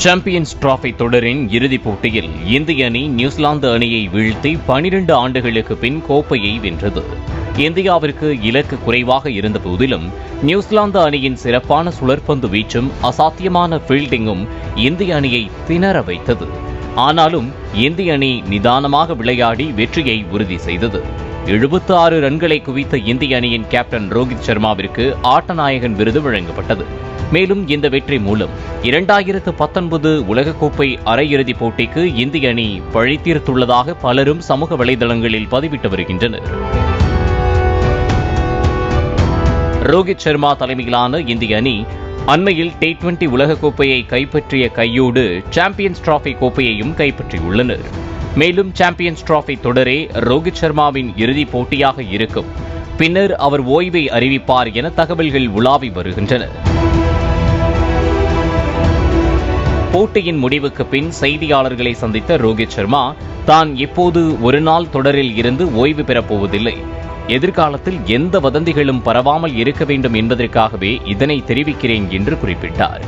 Champions trophy தொடரின் இறுதிப் போட்டியில் இந்திய அணி நியூசிலாந்து அணியை வீழ்த்தி 12 ஆண்டுகளுக்கு பின் கோப்பையை வென்றது. இந்தியாவிற்கு இலக்கு குறைவாக இருந்த போதிலும் நியூசிலாந்து அணியின் சிறப்பான சுழற்பந்து வீச்சும் அசாத்தியமான ஃபீல்டிங்கும் இந்திய அணியை திணற வைத்தது. ஆனாலும் இந்திய அணி நிதானமாக விளையாடி வெற்றியை உறுதி செய்தது. 76 ரன்களை குவித்த இந்திய அணியின் கேப்டன் ரோஹித் சர்மாவிற்கு ஆட்டநாயகன் விருது வழங்கப்பட்டது. மேலும் இந்த வெற்றி மூலம் 2019 உலகக்கோப்பை அரையிறுதிப் போட்டிக்கு இந்திய அணி பழித்தீர்த்துள்ளதாக பலரும் சமூக வலைதளங்களில் பதிவிட்டு வருகின்றனர். ரோஹித் சர்மா தலைமையிலான இந்திய அணி அண்மையில் T20 உலகக்கோப்பையை கைப்பற்றிய கையோடு சாம்பியன்ஸ் டிராபி கோப்பையையும் கைப்பற்றியுள்ளனர். மேலும் சாம்பியன்ஸ் டிராபி தொடரே ரோஹித் சர்மாவின் இறுதிப் போட்டியாக இருக்கும். பின்னர் அவர் ஓய்வை அறிவிப்பார் என தகவல்கள் உலாவி வருகின்றன. போட்டியின் முடிவுக்கு பின் செய்தியாளர்களை சந்தித்த ரோஹித் சர்மா தான் இப்போது ஒருநாள் தொடரில் இருந்து ஓய்வு பெறப்போவதில்லை, எதிர்காலத்தில் எந்த வதந்திகளும் பரவாமல் இருக்க வேண்டும் என்பதற்காகவே இதனை தெரிவிக்கிறேன் என்று குறிப்பிட்டார்.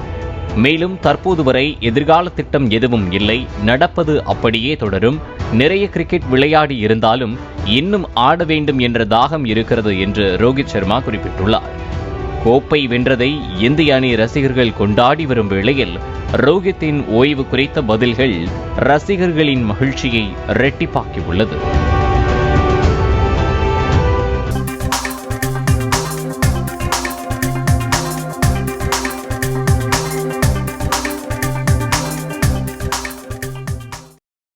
மேலும் தற்போது வரை எதிர்கால திட்டம் எதுவும் இல்லை, நடப்பது அப்படியே தொடரும். நிறைய கிரிக்கெட் விளையாடி இருந்தாலும் இன்னும் ஆட வேண்டும் என்ற தாகம் இருக்கிறது என்று ரோஹித் சர்மா குறிப்பிட்டுள்ளார். கோப்பை வென்றதை இந்திய அணி ரசிகர்கள் கொண்டாடி வரும் வேளையில் ரோஹித்தின் ஓய்வு குறித்த பதில்கள் ரசிகர்களின் மகிழ்ச்சியை இரட்டிப்பாக்கியுள்ளது.